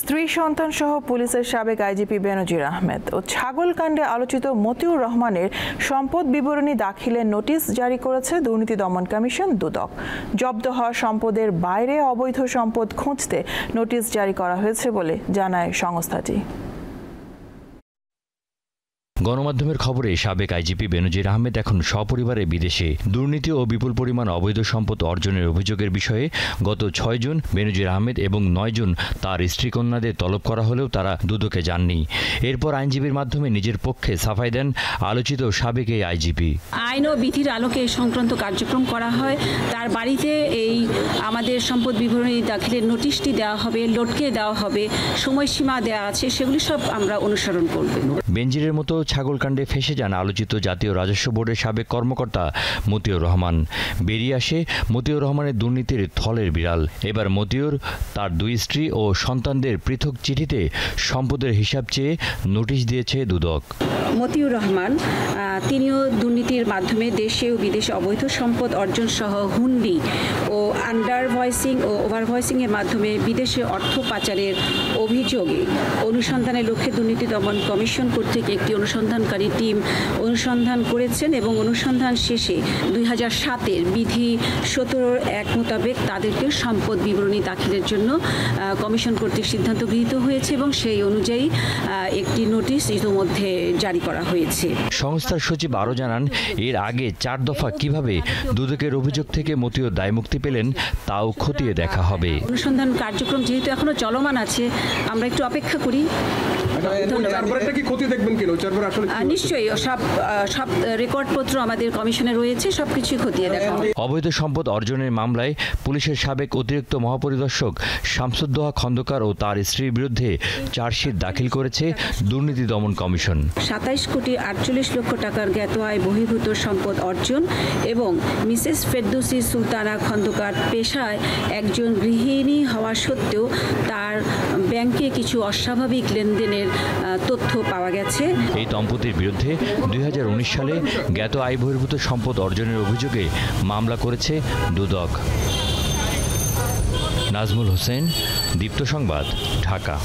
স্ত্রী সন্তান সহ পুলিশের সাবেক আইজিপি বেনজির আহমেদ ও ছাগলকাণ্ডে আলোচিত মতিউর রহমানের সম্পদ বিবরণী দাখিলের নোটিশ জারি করেছে দুর্নীতি দমন কমিশন দুদক। জব্দ হওয়া সম্পদের বাইরে অবৈধ সম্পদ খুঁজতে নোটিশ জারি করা হয়েছে বলে জানায় সংস্থাটি। গণমাধ্যমের খবরে সাবেক আইজিপি বেনজির আহমেদ এখন সপরিবারে বিদেশে। দুর্নীতি ও বিপুল পরিমাণ অবৈধ সম্পদ অর্জনের অভিযোগের বিষয়ে গত ৬ জুন বেনজির আহমেদ এবং ৯ জুন তার স্ত্রীকন্যাদের তলব করা হলেও তারা দুদকে যাননি। এরপর আইনজীবীর মাধ্যমে নিজের পক্ষে সাফাই দেন আলোচিত সাবেক এই আইজিপি। আইন ও বিধির আলোকে সংক্রান্ত কার্যক্রম করা হয়। তার বাড়িতে এই আমাদের সম্পদ বিবরণী দাখিলের নোটিশটি দেওয়া হবে, লটকে দেওয়া হবে, সময়সীমা দেওয়া আছে, সেগুলি সব আমরা অনুসরণ করব। বেনজিরের মতো ছাগলকাণ্ডে ফেঁসে যান আলোচিত জাতীয় রাজস্ব বোর্ডের সাবেক কর্মকর্তা মতিউর রহমান। বেরিয়ে আসে মতিউর রহমানের দুর্নীতির থলের বিড়াল। এবার মতিউর তার ২ স্ত্রী ও সন্তানদের পৃথক চিঠিতে সম্পদের হিসাব চেয়ে নোটিশ দিয়েছে দুদক। মতিউর রহমান তিনিও দুর্নীতির মাধ্যমে দেশে ও বিদেশে অবৈধ সম্পদ অর্জন সহ হুন্ডি ও আন্ডার ভয়েসিং ও ওভার ভয়েসিং এর মাধ্যমে বিদেশে অর্থ পাচারের অভিযোগে অনুসন্ধানের লক্ষ্যে দুর্নীতি দমন কমিশন কর্তৃক একটি অনুসন্ধানকারী টিম অনুসন্ধান করেছেন এবং অনুসন্ধান শেষে ২০০৭-এর বিধি ১৭(১) মোতাবেক তাদেরকে সম্পদ বিবরণী দাখিলের জন্য কমিশন কর্তৃক সিদ্ধান্ত গৃহীত হয়েছে এবং সেই অনুযায়ী একটি নোটিশ ইতিমধ্যে জারি করা হয়েছে। সংস্থার সচিব আরও জানান, এর আগে ৪ দফা কিভাবে দুদকের অভিযোগ থেকে মতিউর দায়মুক্তি পেলেন তাও খতিয়ে দেখা হবে। অনুসন্ধান কার্যক্রম যেহেতু এখনো চলমান আছে, আমরা একটু অপেক্ষা করি। নিশ্চয়ই সব রেকর্ডপত্র আমাদের কমিশনে রয়েছে, সবকিছু খতিয়ে দেখা হবে। অবৈধ সম্পদ অর্জনের মামলায় পুলিশের সাবেক অতিরিক্ত মহাপরিদর্শক শামসুদ্দোহা খন্দকার ও তার স্ত্রীর বিরুদ্ধে চার্জশিট দাখিল করেছে দুর্নীতি দমন কমিশন। ২৭ কোটি ৪৮ লক্ষ টাকার জ্ঞাত আয় বহির্ভূত সম্পদ অর্জন এবং মিসেস ফেরদৌসী সুলতানা খন্দকার পেশায় একজন গৃহিণী হওয়া সত্ত্বেও তার ব্যাংকে কিছু অস্বাভাবিক লেনদেনের তথ্য পাওয়া গেছে। এই দম্পতির বিরুদ্ধে ২০১৯ সালে জ্ঞাত আয় বহির্ভূত সম্পদ অর্জনের অভিযোগে মামলা করেছে দুদক। নাজমুল হোসেন, দীপ্ত সংবাদ, ঢাকা।